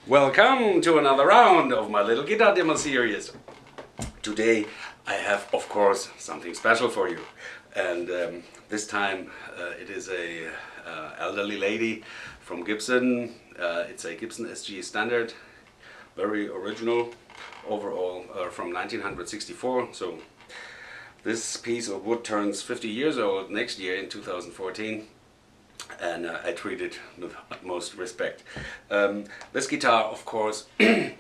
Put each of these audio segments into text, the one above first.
Welcome to another round of my little guitar demo series. Today I have, of course, something special for you, and this time it is a elderly lady from Gibson. It's a Gibson SG standard, very original, overall from 1964. So this piece of wood turns 50 years old next year in 2014. And I treat it with utmost respect. This guitar, of course, is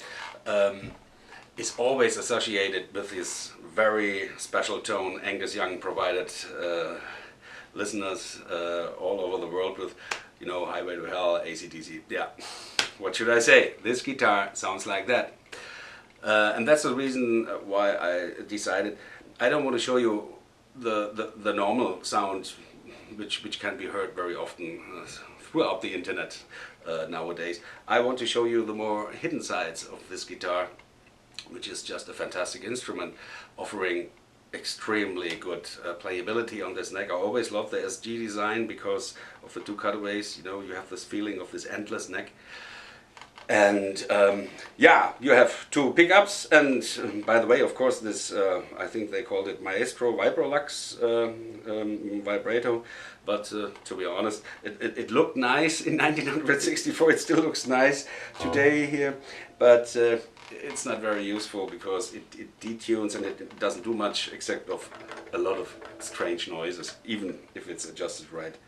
always associated with this very special tone Angus Young provided listeners all over the world with, you know, Highway to Hell, AC/DC. Yeah, what should I say? This guitar sounds like that. And that's the reason why I decided I don't want to show you the normal sound which can be heard very often throughout the internet nowadays. I want to show you the more hidden sides of this guitar, which is just a fantastic instrument, offering extremely good playability on this neck. I always love the SG design because of the two cutaways. You know, you have this feeling of this endless neck. And yeah, you have two pickups, and by the way, of course, this I think they called it Maestro Vibrolux vibrato, but to be honest, it looked nice in 1964. It still looks nice today here, but it's not very useful because it detunes and it doesn't do much except of a lot of strange noises, even if it's adjusted right.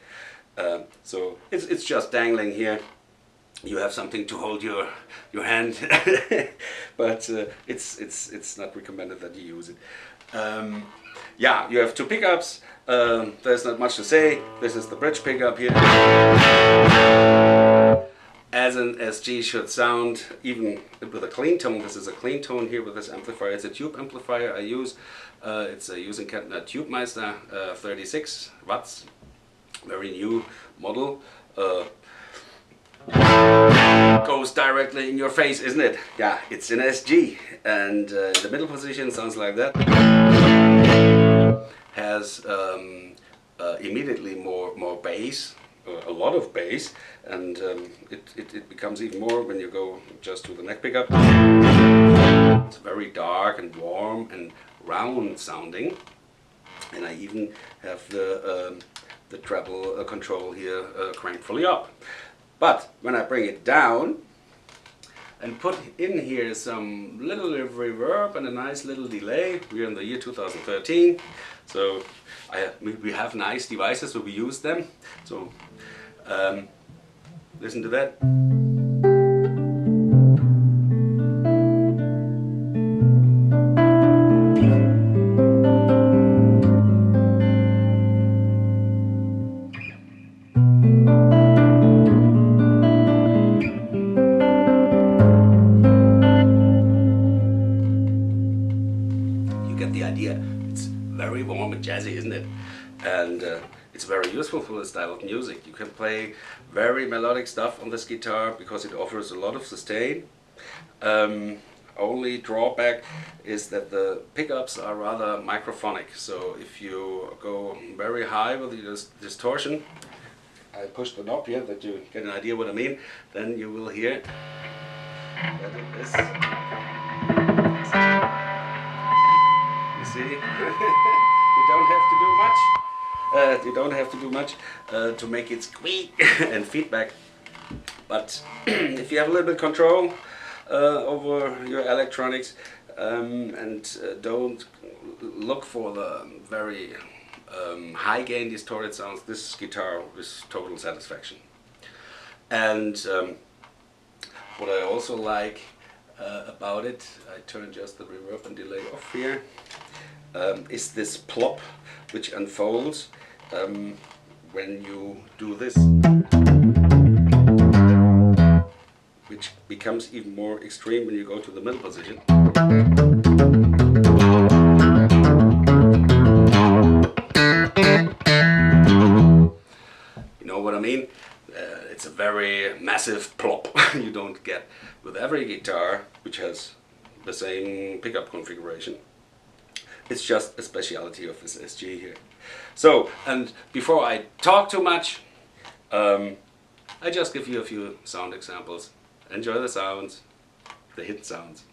So it's just dangling here. You have something to hold your hand, but it's not recommended that you use it. Yeah, you have two pickups. There's not much to say. This is the bridge pickup here, as an SG should sound, even with a clean tone. This is a clean tone here with this amplifier. It's a tube amplifier I use. It's a hughes&kettner Tube Meister, 36 watts, very new model. Goes directly in your face, isn't it? Yeah, it's an SG, and the middle position sounds like that. Has immediately more bass, a lot of bass, and it becomes even more when you go just to the neck pickup. It's very dark and warm and round sounding, and I even have the treble control here cranked fully up. But when I bring it down and put in here some little reverb and a nice little delay, we're in the year 2013, so we have nice devices, so we use them. So listen to that. The idea. It's very warm and jazzy, isn't it? And it's very useful for the style of music. You can play very melodic stuff on this guitar because it offers a lot of sustain. Only drawback is that the pickups are rather microphonic, so if you go very high with the distortion, I push the knob here that you get an idea what I mean, then you will hear that it is. See, you don't have to do much. You don't have to do much to make it squeak and feedback. But if you have a little bit of control over your electronics and don't look for the very high gain distorted sounds, this guitar is total satisfaction. And what I also like about it, I turn just the reverb and delay off here, is this plop which unfolds when you do this, which becomes even more extreme when you go to the middle position. You know what I mean? It's a very massive plop you don't get with every guitar which has the same pickup configuration. It's just a speciality of this SG here. So, and before I talk too much, I just give you a few sound examples enjoy the sounds, the hidden sounds.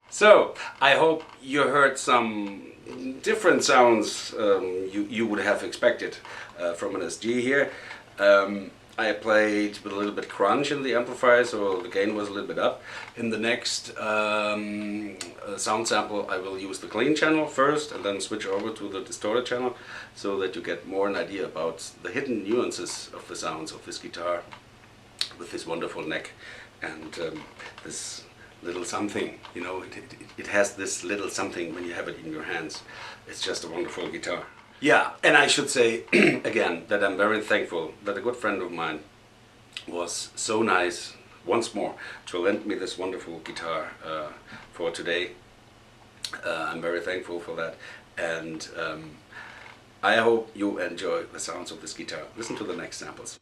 So, I hope you heard some different sounds you would have expected from an SG here. I played with a little bit crunch in the amplifier, so the gain was a little bit up. In the next sound sample I will use the clean channel first and then switch over to the distorted channel so that you get more an idea about the hidden nuances of the sounds of this guitar with this wonderful neck and this little something, you know, it has this little something when you have it in your hands. It's just a wonderful guitar. Yeah, and I should say again that I'm very thankful that a good friend of mine was so nice once more to lend me this wonderful guitar for today. I'm very thankful for that, and I hope you enjoy the sounds of this guitar. Listen to the next samples.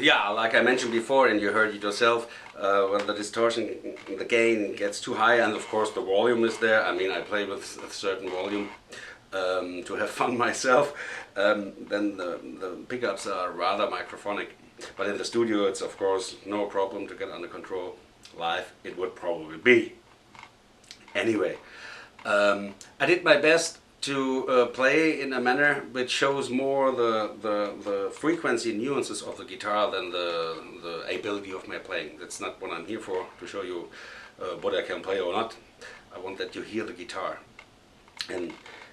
Yeah, like I mentioned before, and you heard it yourself, when the distortion, the gain gets too high, and of course the volume is there. I mean, I play with a certain volume to have fun myself. Then the pickups are rather microphonic, but in the studio it's of course no problem to get under control. Live it would probably be. Anyway, I did my best to play in a manner which shows more the frequency nuances of the guitar than the ability of my playing. That's not what I'm here for, to show you what I can play or not. I want that you hear the guitar. And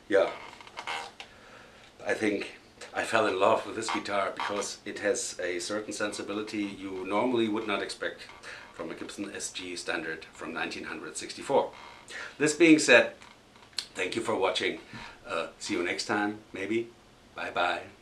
yeah, I think I fell in love with this guitar because it has a certain sensibility you normally would not expect from a Gibson SG Standard from 1964. This being said, thank you for watching. See you next time, maybe. Bye bye.